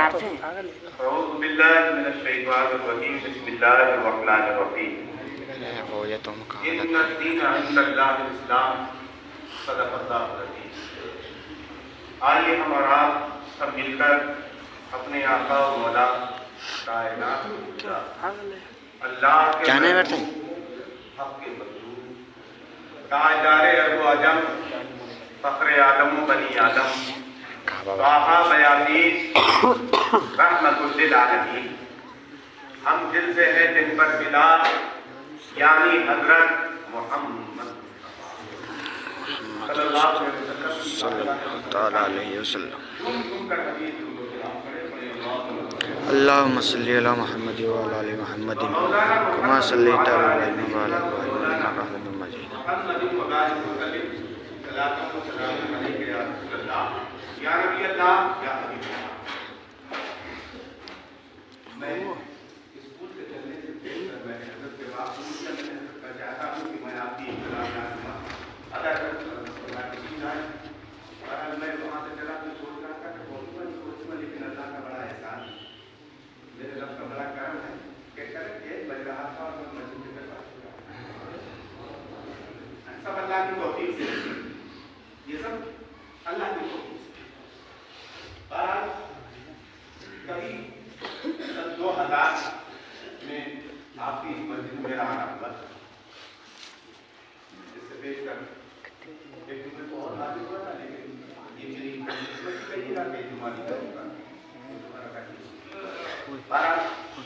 أعوذ بالله من الشيطان الرجيم بسم الله الرحمن الرحيم إن الدين عند الله الإسلام صدق الله العظيم. آئیے ہم اور آپ سب مل کر اپنے آقا و مولا کائنات اللہ کے حق کے مطلوب تاجدار ارض و عجم فخر آدم و بنی آدم طٰہٰ بیاضیز رحمت للعالمین. ہم دل سے ہیں جن پر بلال یعنی حضرت محمد صلی اللہ علیہ وسلم. اللہم صلی علی محمد وعلی آل محمد کما صلیت علی ابراہیم وعلی آل ابراہیم انک حمید مجید. یا نبی اللہ یا حبیب اللہ. میں اسکول سے چلنے سے پہلے میں نے حضرت کے بعد میں چاہتا ہوں کہ میں آپ کی اطلاع ادا کروں اور میں وہاں سے چلا تو سوچ رہا تھا کہ سوچوں لیکن اللہ کا بڑا احسان ہے، میرے رب کا بڑا کرم ہے کہ ایک بج رہا تھا اور میں مسجد میں کر رہا تھا. سب اللہ کی توفیق سے، یہ سب اللہ کی توفیق سے. کبھی 2000 میں آپ کی مسجد میں آنا ہوا، اس سے دیکھ کر ایک دوسرے کو اور حاضر ہوا تھا، لیکن یہ میری کہیں نہ کہیں جمعہ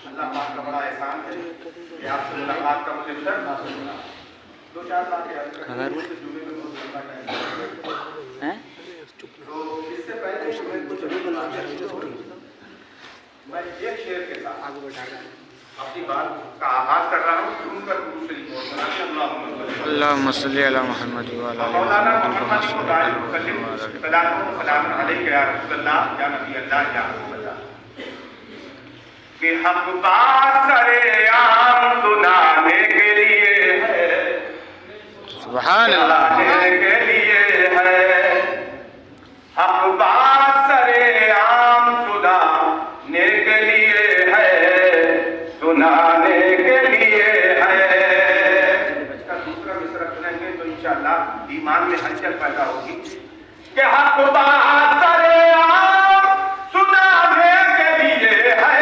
اللہ پاک کا بڑا احسان ہے کہ آپ سے ملاقات کا مجھے شرف حاصل ہوا. 2-4 باتیں جمعے میں بہت لمبا ٹائم تو اس سے پہلے میں ایک شعر کے ساتھ اپنی بات کا آغاز کر رہا ہوں. سن کر درود شریف پڑھنا ہے. اللہم صلی علی محمد وعلی آل مولانا محمد محمد سلام علیک یا رسول اللہ یا نبی اللہ یا حبیب اللہ. کہ حق بات سرے عام سنانے کے لیے ہے، سبحان اللہ کے لیے ہے. حق بات سرے عام سنانے کے لیے ہے، سنانے کے لیے ہے. اس کا دوسرا مصرع سنیں گے تو انشاءاللہ ایمان میں ہلچل پیدا ہوگی. کہ حق بات سرے عام سنانے کے لیے ہے،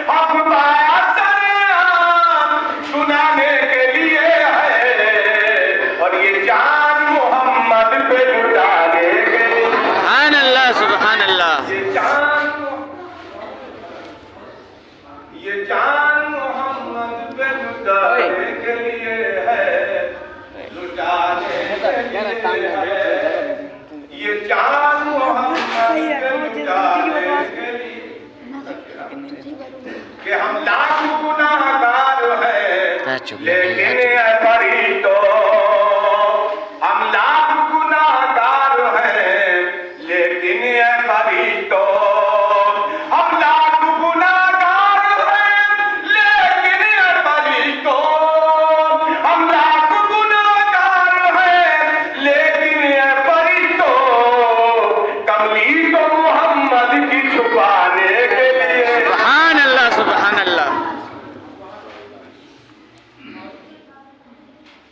حق بات سرے عام سنانے کے لیے ہے. اور یہ جان محمد پہ لٹانے کے لیے، سبحان اللہ سبحان اللہ. یہ جان محمد پہ لٹانے کے لیے ہے، لٹانے کے لیے ہے. یہ جان محمد پہ لٹانے کے لیے کہ ہم لاکھ گناہگار ہیں لیکن اے فریدو، ہم لاکھ گناہگار ہیں لیکن اے فریدو، ہم لاکھ گناہگار ہیں لیکن اے فریدو، ہم لاکھ گناہگار ہیں لیکن اے فریدو، کملی تو محمد کی چھپانے کے لیے. سبحان اللہ سبحان اللہ.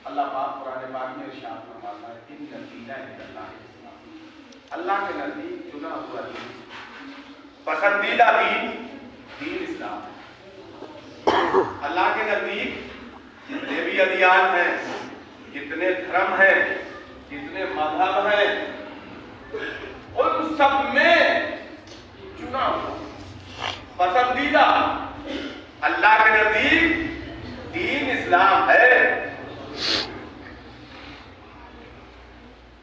اللہ پاک قرآن پاک میں ارشاد فرماتا ہے ان الدین عند اللہ الاسلام. اللہ کے نزدیک چنا ہوا دین، پسندیدہ دین اسلام ہے. اللہ کے نزدیک جتنے بھی ادیان ہیں، جتنے دھرم ہیں، جتنے مذہب ہیں، ان سب میں چنا ہوا پسندیدہ اللہ کے نزدیک دین اسلام ہے.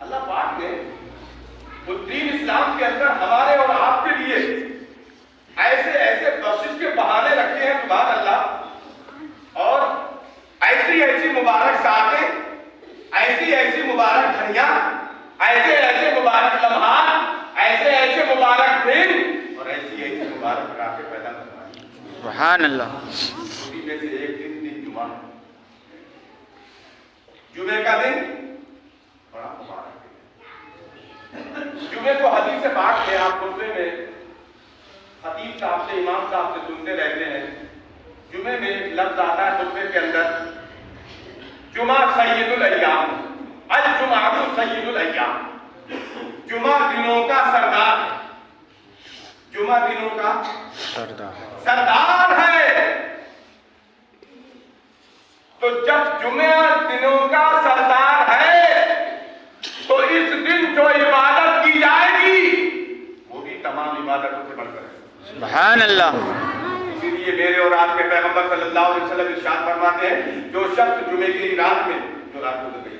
اللہ پاک نے اس دین اسلام کے اندر ہمارے اور آپ کے لیے ایسے ایسے بخشش کے بہانے رکھے ہیں سبحان اللہ، اور ایسی ایسی مبارک ساعتیں، ایسی ایسی مبارک گھڑیاں، ایسے ایسے مبارک لمحات، ایسے ایسے مبارک دن اور ایسی ایسی مبارک راتیں پیدا کروائی. سبحان اللہ. اسی میں سے ایک دن جمعہ، جمعے کا دن بڑا مبارک ہے. جمعے کو حدیث پاک میں آپ خطبے میں خطیب صاحب سے امام صاحب سے سنتے رہتے ہیں جمعے میں ایک لفظ آتا ہے خطبے کے اندر جمعہ سید الایام الجمعہ سید الایام جمعہ دنوں کا سردار جمعہ دنوں کا سردار ہے تو جب جمعہ دنوں کا سردار ہے تو اس دن جو عبادت کی جائے گی وہ بھی تمام عبادتوں سے بڑھ کر ہے سبحان اللہ اسی لیے میرے اور آپ کے پیغمبر صلی اللہ علیہ وسلم ارشاد فرماتے ہیں جو شخص جمعے کی رات میں جو رات گزر گئی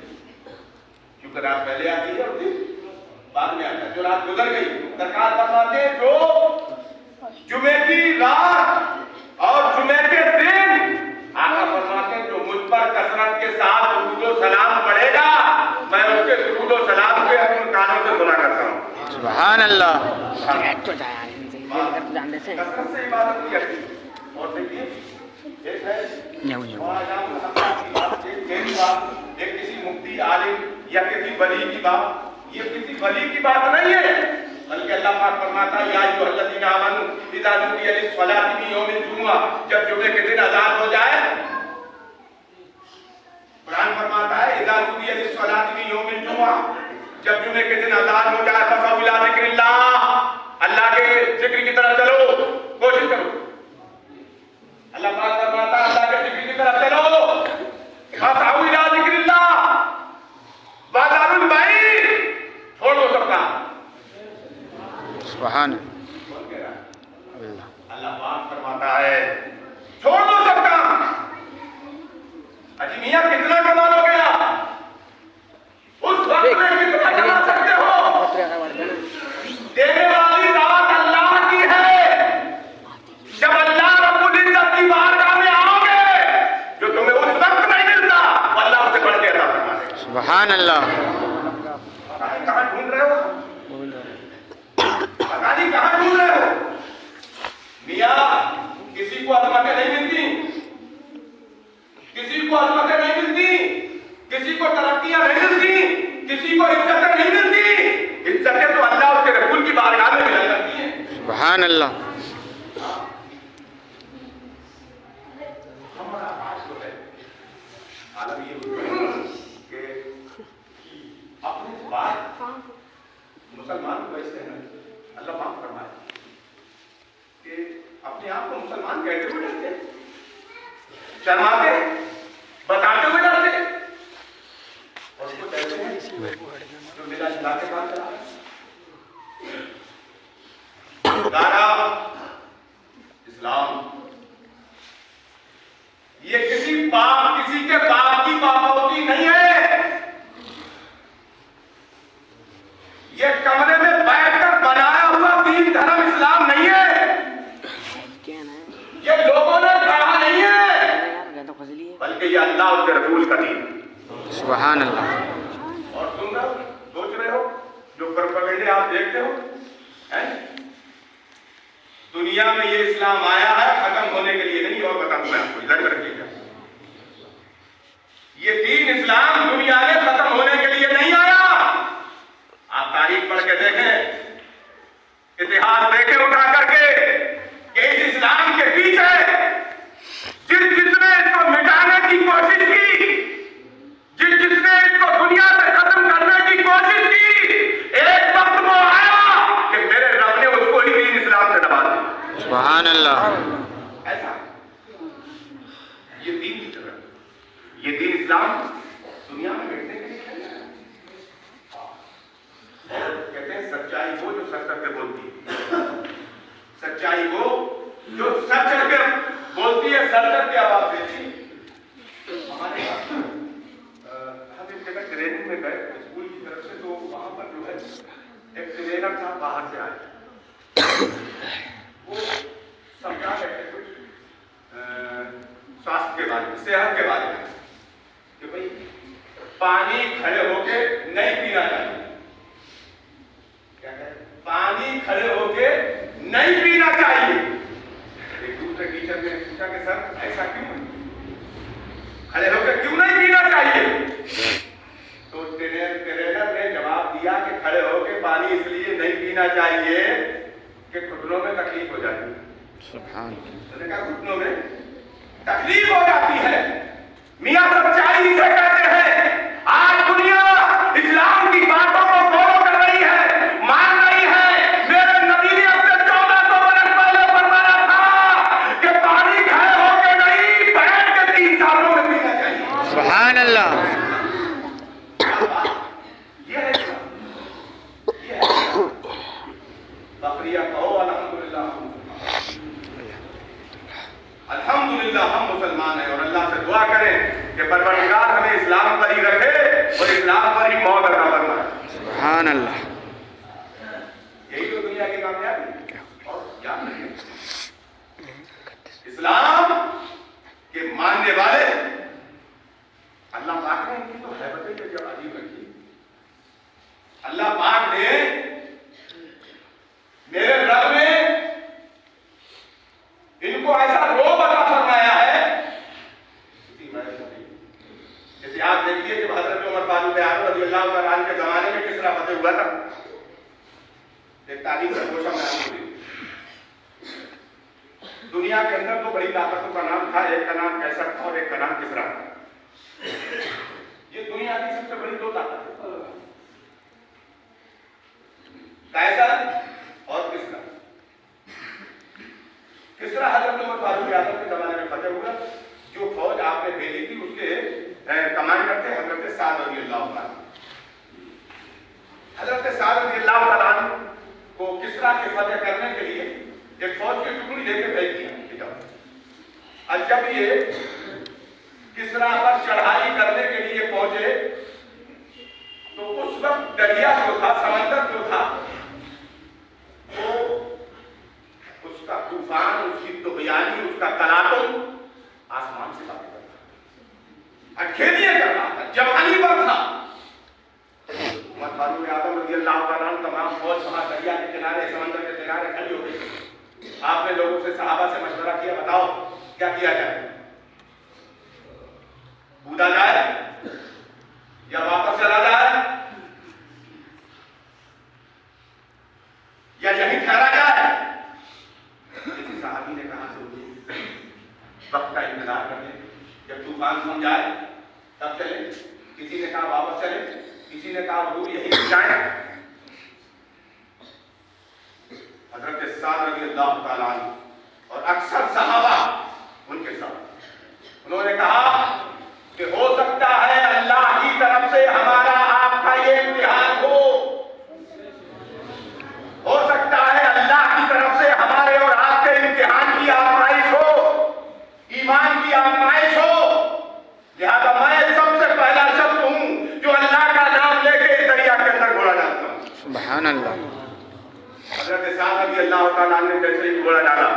کیونکہ رات پہلے آتی ہے اور دن بعد میں آتا ہے جو رات گزر گئی سرکار فرماتے ہیں جو جمعے کی رات اور جمعے کے دن آقا فرماتے ہیں جو مجھ پر کثرت کے ساتھ درود و سلام پڑھے گا میں اس کے درود و سلام پہ اپنے کانوں سے سنا کرتا ہوں سبحان اللہ کثرت سے عبادت کی جاتی ہے اور دیکھیے ایک ہے ایک کسی مفتی عالم یا کسی ولی کی بات یہ کسی ولی کی بات نہیں ہے بلکہ اللہ پاک فرماتا ہے یا ایھا الذین آمنوا اذا نودی للصلاۃ من یوم الجمعہ جب جمعے کے دن اذان ہو جائے قرآن فرماتا ہے اذا نودی للصلاۃ من یوم الجمعہ جب جمعے کے دن اذان ہو جائے فصعوا الی ذکر اللہ اللہ کے ذکر کی طرف چلو کوشش کرو اللہ پاک فرماتا ہے اللہ کے ذکر کی طرف چلو فصعوا الی ذکر اللہ وذروا البیع چھوڑ دو سب کام سبحان اللہ اللہ پاک فرماتا ہے چھوڑ دو سب کام اجی میاں کتنا کما لو گیا اس وقت میں کتنا کما سکتے ہو دینے والی ذات اللہ کی ہے جب اللہ رب العزت کی بارگاہ میں آؤ گے جو تمہیں اس وقت نہیں ملتا وہ اللہ سے بڑھ کے عطا فرما دے گا سبحان اللہ کہاں ڈھونڈ رہے ہو پتہ نہیں کہاں ڈھونڈ رہے ہو میاں کسی کو عظمتیں نہیں ملتی کسی کو عظمتیں نہیں ملتی کسی کو ترقیاں نہیں ملتی کسی کو عزتیں نہیں ملتی عزتیں تو اللہ اس کے رسول کی بارگاہ میں ملا کرتی ہیں سبحان اللہ ہمارا آج جو ہے عالم یہ کہ اپنی بات مسلمان کو ایسے ہیں اللہ معاف فرمائے کہ اپنے آپ کو مسلمان کہتے ہوئے ڈرتے شرماتے بتاتے ہوئے ڈرتے اور اس کو کہتے ہیں جو ملا جلا کے کام چلا دارا اسلام یہ کسی کے باپ کی پاپوتی نہیں ہے یہ کمرے میں بیٹھ کر بنایا ہوا دین دھرم اسلام نہیں ہے یہ لوگوں نے کہا نہیں ہے بلکہ یہ اللہ اس کے رسول کا دین ہے سبحان اللہ اور سن رہے ہو سوچ رہے ہو جو پروپیگنڈے آپ دیکھتے ہو دنیا میں یہ اسلام آیا ہے ختم ہونے کے لیے نہیں اور بتا دوں میں آپ کو ادھر رکھیے گا یہ دین اسلام دنیا میں ختم ہونے کے لیے نہیں آیا آپ تاریخ پڑھ کے دیکھیں اتہاس دیکھیں اٹھا کر کے کہ اس اسلام کے پیچھے جس نے اس کو مٹانے کی کوشش کی جس نے اس کو دنیا سے ختم کرنے کی کوشش کی ایک وقت وہ آیا کہ میرے رب نے اس کو ہی دین اسلام سے دبا دیا سبحان اللہ ایسا یہ دین کی طرف یہ دین اسلام دنیا میں بیٹھنے کے لیے کہتے ہیں سچائی وہ جو سچ کر کے بولتی ہے سچائی وہ جو سچ کر کے بولتی ہے سچ کر کے آواز دیتی ہے ہمارے ہم ایک جگہ ٹریننگ میں گئے اسکول کی طرف سے تو وہاں پر جو ہے ایک ٹرینر صاحب باہر سے آئے وہ سمجھا رہے تھے کچھ سواستھ کے بارے میں صحت کے بارے میں کہ بھائی پانی کھڑے ہو کے نہیں پینا چاہیے پانی کھڑے ہو کے نہیں پینا چاہیے ایک دوسرے ٹیچر نے پوچھا کہ سر ایسا کیوں کھڑے ہو کے کیوں نہیں پینا چاہیے تو ٹرینر نے جواب دیا کہ کھڑے ہو کے پانی اس لیے نہیں پینا چاہیے کہ گھٹنوں میں تکلیف ہو جاتی سبحان گھٹنوں میں تکلیف ہو جاتی ہے. میاں سچائی سے کہتے ہیں. آج دنیا اسلام کی باتوں کو فالو کر رہی ہے, مان رہی ہے. میرے نبی نے اب سے 1400 برس پہلے فرمایا تھا کہ پانی کھڑے ہو کے نہیں, بیٹھ کے 3 سالوں میں پینا چاہیے. سبحان اللہ. یہ ہے بقریہ کہو الحمدللہ. الحمدللہ ہم مسلمان ہیں, اور اللہ سے دعا کریں کہ پروردگار ہمیں اسلام پر ہی رکھے اور اسلام پر ہی موت عطا فرمائے. سبحان اللہ. یہی تو دنیا کی کامیابی اور کیا نہیں. اسلام کے ماننے والے اللہ پاک نے ان کی تو حیبتیں جو عجیب رکھی. اللہ پاک نے میرے رب نے ان کو ایسا روب عطا فرمایا ہے. جیسے آپ دیکھیے کہ حضرت عمر فاروق اعظم رضی اللہ تعالیٰ عنہ کے زمانے میں کس طرح فتح ہوا تھا. ایک تعلیم کا گوشہ میں آپ کو دنیا کے اندر دو بڑی طاقتوں کا نام تھا. ایک کا نام قیصر تھا اور ایک کا نام کسریٰ تھا. یہ دنیا کی سب سے بڑی 2 طاقتیں, قیصر اور کسریٰ. کسریٰ حضرت عمر فاروق اعظم کے زمانے میں فتح ہوا. جو فوج آپ نے بھیجی تھی اس کے کمانڈ کرتے حضرت سعد رضی اللہ عنہ. حضرت سعد رضی اللہ تعالیٰ عنہ کو کسریٰ کے فتح کرنے کے لیے ایک فوج کی ٹکڑی لے کے بھیج دیا. اور جب یہ کسریٰ پر چڑھائی کرنے کے لیے پہنچے تو اس وقت دریا جو تھا, سمندر جو تھا, وہ اس کا طوفان, اس کی طغیانی, اس کا تلاطم آسمان سے باتیں کرتا, اکھیلیے کر رہا تھا, جوانی پر تھا. عمر فاروق اعظم رضی اللہ تعالیٰ عنہ تمام فوج وہاں دریا کے کنارے, سمندر کے کنارے کھڑی ہو گئی. آپ نے لوگوں سے, صحابہ سے مشورہ کیا, بتاؤ کیا کیا جائے, کودا جائے یا واپس چلا جائے یا یہیں ٹھہرا جائے. کسی صحابی نے کہا وقت کا انتظار کر لیں, جب طوفان تھم جائے تب چلے. کسی نے کہا واپس چلے, کسی نے کہا حضور یہی جائیں. حضرت سعد رضی اللہ تعالیٰ عنہ اور اکثر صحابہ ان کے ساتھ, انہوں نے کہا کہ ہو سکتا ہے اللہ کی طرف سے ہمارا آپ کا یہ امتحان ہو سکتا ہے اللہ کی طرف سے ہمارے اور آپ کے امتحان کی آزمائش ہو, ایمان کی آزمائش ہو. لہذا میں سب سے پہلا شخص ہوں جو اللہ کا نام لے کے دریا کے اندر گھوڑا ڈالتا ہوں. سبحان اللہ. حضرت سعد رضی اللہ تعالیٰ عنہ نے جیسے ہی گھوڑا ڈالا,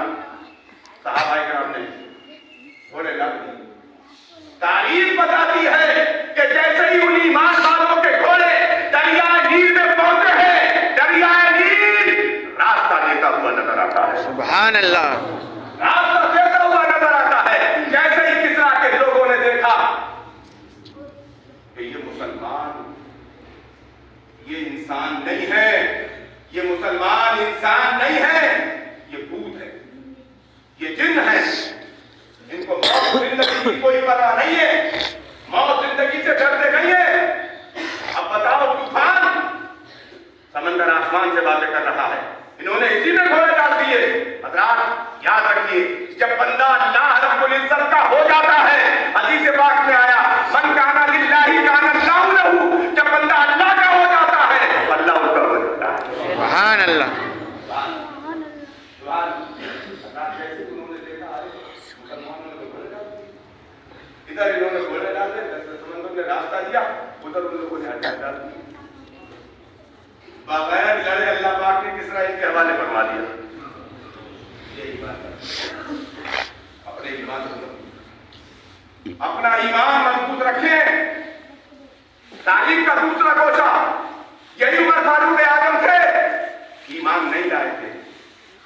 صحابہ کرام نے گھوڑے ڈال دیے. تاریخ بتاتی ہے کہ جیسے ہی ان ایمان والوں کے گھوڑے دریائے نیل میں پہنچے ہیں, دریائے نیل راستہ دیتا ہوا نظر آتا ہے. سبحان اللہ. راستہ دیتا ہوا نظر آتا ہے. جیسے ہی کسریٰ کے لوگوں نے دیکھا کہ یہ مسلمان, یہ انسان نہیں ہے, یہ مسلمان انسان نہیں ہے, یہ بھوت ہے, یہ جن ہے. ان کو موت زندگی کی کوئی پتہ نہیں ہے, موت زندگی سے ڈرتے نہیں ہے. اب بتاؤ, طوفان سمندر آسمان سے باتیں کر رہا ہے, انہوں نے اسی میں گھوڑے ڈال دیے. حضرات یاد رکھیے, جب بندہ اللہ رب العزت کا ہو جاتا ہے, حدیث پاک میں آیا من کانا للہ کانا اللہ لہ, جب بندہ اللہ کا ہو جاتا ہے اللہ اس کا ہو جاتا ہے. سبحان اللہ. ادھر انہوں نے گھوڑے ڈال دے, سمندر نے راستہ دیا, ادھر ان لوگوں نے ہتھیار ڈال دیے. بغیر لڑے اللہ پاک نے کس طرح ان کے حوالے فرما دیا. یہی بات ہے, اپنے ایمان اپنا ایمان مضبوط رکھیں. تعلیم کا دوسرا گوشہ یہی عمر فاروق اعظم تھے, ایمان نہیں لائے تھے.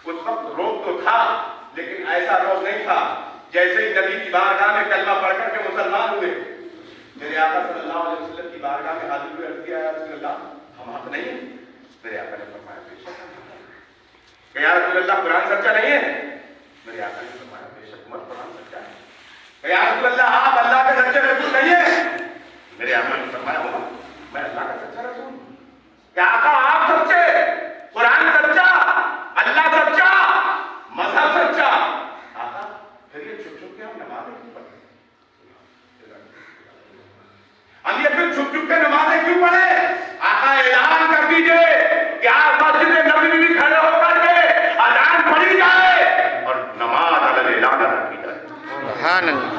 اس وقت روب تو تھا لیکن ایسا روب نہیں تھا. جیسے ہی نبی کی بارگاہ میں کلمہ پڑھ کر کے مسلمان ہوئے, میرے آقا صلی اللہ علیہ وسلم کی بارگاہ میں حاضر ہوئے, عرض کیا یا رسول اللہ ہم حق نہیں ہیں. میرے آقا نے فرمایا کہ یا رسول اللہ قرآن سچا نہیں ہے, میرے آقا نے فرمایا بے شک عمر قرآن سچا ہے. یا رسول اللہ آپ اللہ کے سچے رسول نہیں ہیں. میرے آقا نے فرمایا عمر میں اللہ کا سچا رسول ہوں. کہ آقا آپ سچے, قرآن سچا, اللہ سچا, مذہب سچا. آقا پھر یہ چھپ چھپ کے ہم نمازیں کیوں پڑھیں؟ ہم یہ پھر چھپ چھپ کے نمازیں کیوں پڑھیں؟ آقا اعلان کر دیجئے کہ آپ مسجد نبی میں بھی کھڑے ہو کر کے اذان پڑھی جائے اور نماز علی اعلان ادا کی جائے. سبحان اللہ.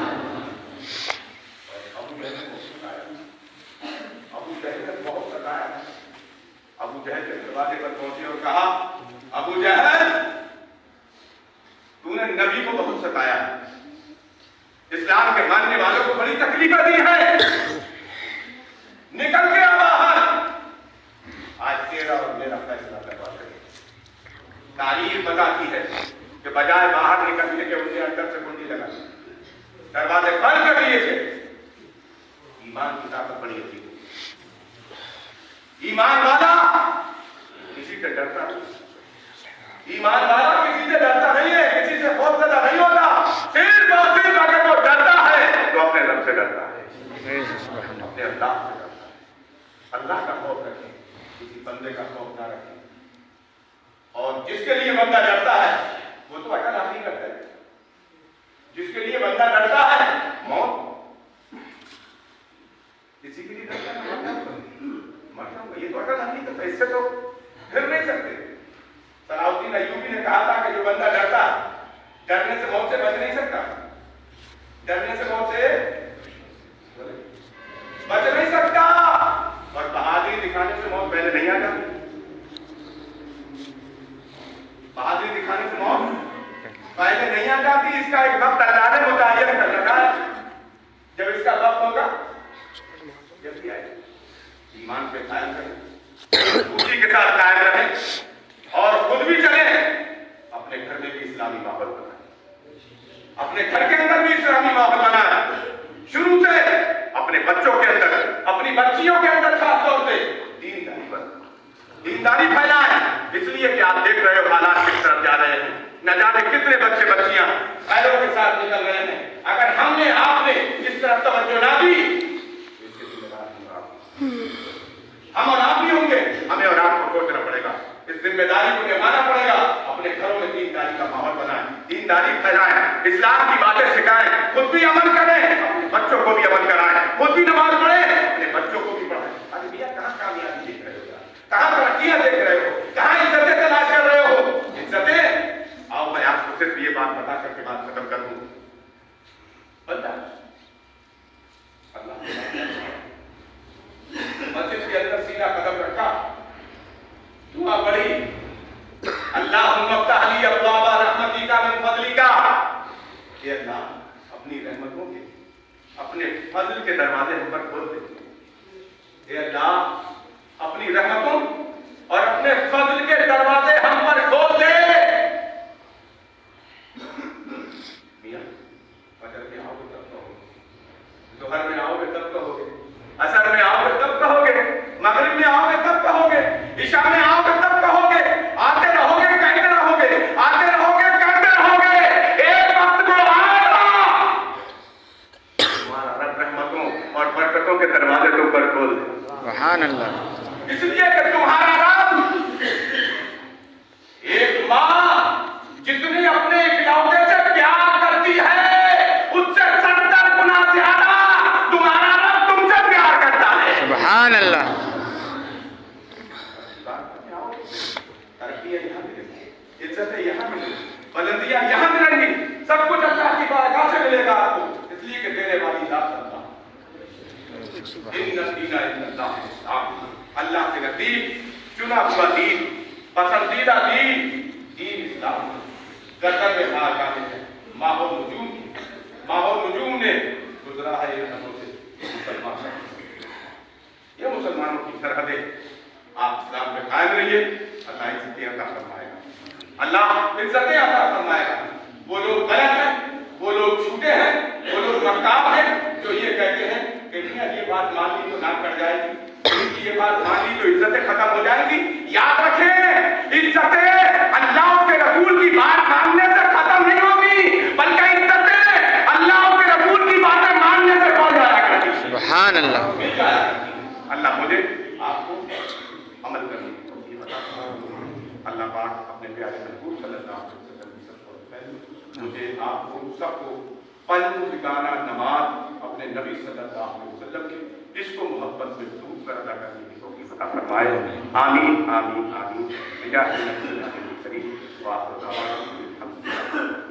ابو جہل نے بہت ستایا. ابو جہل کے دروازے پر پہنچے اور کہا ابو جہل تو نے نبی کو بہت ستایا ہے, اسلام کے ماننے والوں کو بڑی تکلیفیں دی ہے, نکل کے آ باہر, آج تیرا اور میرا فیصلہ کروا دے. تاریخ بتاتی ہے کہ بجائے باہر نکلنے کے انہیں اندر سے کنڈی لگا, دروازے بند کر دیے تھے. ایمان کی طاقت بڑی ہوتی ہے. ایمان والا کسی سے ڈرتا نہیں, ایمان والا کسی سے ڈرتا نہیں ہے, کسی سے خوف زدہ نہیں ہوتا. صرف اور صرف اگر وہ ڈرتا ہے تو اپنے رب سے ڈرتا ہے, اپنے اللہ سے ڈرتا ہے. اللہ کا خوف رکھیں, کسی بندے کا خوف نہ رکھیں. اور جس کے لیے بندہ ڈرتا ہے وہ تو اٹل حقیقت ہے. جس کے لیے بندہ ڈرتا ہے موت, کسی کے لیے ڈرتا ہے مر جاؤں گا, یہ تو اٹل حقیقت ہے, اس سے تو پھر نہیں سکتے. صلاح الدین ایوبی نے کہا تھا کہ جو بندہ ڈرتا ڈرنے سے موت سے بچ نہیں سکتا, ڈرنے سے موت سے بچ نہیں سکتا. اور بہادری دکھانے سے موت پہلے نہیں آ جاتی. بہادری دکھانے سے موت پہلے نہیں آ جاتی. اس کا ایک وقت اللہ نے متعین کر رکھا ہے, جب اس کا وقت ہوگا جب بھی آئے. ایمان پہ قائم رہیں, اسی کے ساتھ قائم رہیں اور خود بھی چلیں. اپنے گھر میں بھی اسلامی ماحول بنائیں, اپنے گھر کے اندر بھی اسلامی ماحول بنائیں. شروع سے اپنے بچوں کے اندر, اپنی بچیوں کے اندر خاص طور سے دینداری پھیلائیں. اس لیے کہ آپ دیکھ رہے ہو حالات کس طرف جا رہے ہیں, نہ جانے کتنے بچے بچیاں خیروں کے ساتھ نکل رہے ہیں. اگر ہم نے آپ نے اس طرف توجہ نہ دی تو اس کے ذمہ دار ہم اور آپ بھی ہوں گے. ہمیں اور آپ کو سوچنا پڑے گا, اس ذمہ داری کو نبھانا پڑے گا. اپنے گھروں میں دینداری کا ماحول بنائیں, دینداری پھیلائیں, اسلام کی باتیں سکھائیں, خود بھی عمل کریں, اپنے بچوں کو بھی عمل کرائیں, خود بھی نماز پڑھیں, اپنے بچوں کو بھی پڑھائیں. ارے بھیا کہاں کامیابی دیکھ رہے ہو, کہاں ترقیاں دیکھ رہے ہو, کہاں عزتیں تلاش کر رہے ہو؟ عزتیں آؤ میں آپ کو صرف یہ بات بتا کر کے بات ختم کر دوں. بندہ اللہ مسجد کے اندر سیدھا قدم رکھا, دعا پڑھی, اللہم افتح لی ابواب رحمتک من فضلک. اے اللہ اپنی رحمتوں کے, اپنے فضل کے دروازے ہم پر کھول دے. اے اللہ اپنی رحمتوں اور اپنے فضل کے دروازے ہم پر کھول دے. میاں فجر میں آؤ گے تب کہو گے, ظہر میں آؤ گے تب کہو گے, عصر میں آؤ گے تب کہو گے, مغرب میں آؤ گے تب کہو گے, عشاء میں آؤ گے تب کہو گے. آتے رہو گے کہتے رہو گے, آتے رہو گے کہتے رہو گے. ایک وقت کو آئے گا تمہارا رب رحمتوں اور برکتوں کے دروازے تم پر کھول دے. سبحان اللہ. اس لیے کہ تمہارا رب ایک ماں جتنی اپنے اکلوتے سے پیار کرتی ہے اس سے 70 گنا زیادہ تمہارا رب تم سے پیار کرتا ہے. سبحان اللہ. ترقیاں یہاں ملیں گی, عزتیں یہاں ملیں گی, بلندیاں یہاں ملیں گی, سب کچھ اللہ کی بارگاہ سے ملے گا آپ کو. اس لیے کہ دینے والی ذات اللہ, ان الدین عند اللہ الاسلام, اللہ کے نزدیک چنا ہوا دین, پسندیدہ دین, دین اسلام. گردن میں ہار جانے ہیں ماحول نجوم نے گزرا ہے یہ نظروں سے مسلمان. یہ مسلمانوں کی سرحدیں, آپ اسلام پہ قائم رہیے, اللہ عزتیں عطا فرمائے گا, اللہ عزتیں عطا فرمائے گا. وہ لوگ غلط ہیں, وہ لوگ جھوٹے ہیں, وہ لوگ ناکام ہیں جو یہ کہتے ہیں کہ یہ بات مان لی تو نام کٹ جائے گی, یہ بات مان لی تو عزتیں ختم ہو جائیں گی. یاد رکھیں عزتیں اللہ کے رسول کی بات ماننے سے ختم نہیں ہوگی. اللہ مجھے آپ کو عمل کرنے کی توفیق عطا فرمائے۔ اللہ پاک اپنے پیارے محبوب صلی اللہ علیہ وسلم کی سب کو پہلے مجھے آپ کو سب کو پنج ٹھکانہ نماز اپنے نبی صلی اللہ علیہ وسلم کی اس کو محبت میں ڈوب کر ادا کرنے کی توفیق عطا فرمائے۔ آمین آمین آمین۔ بجاہ نبی کریم وآخر دعوانا الحمدللہ۔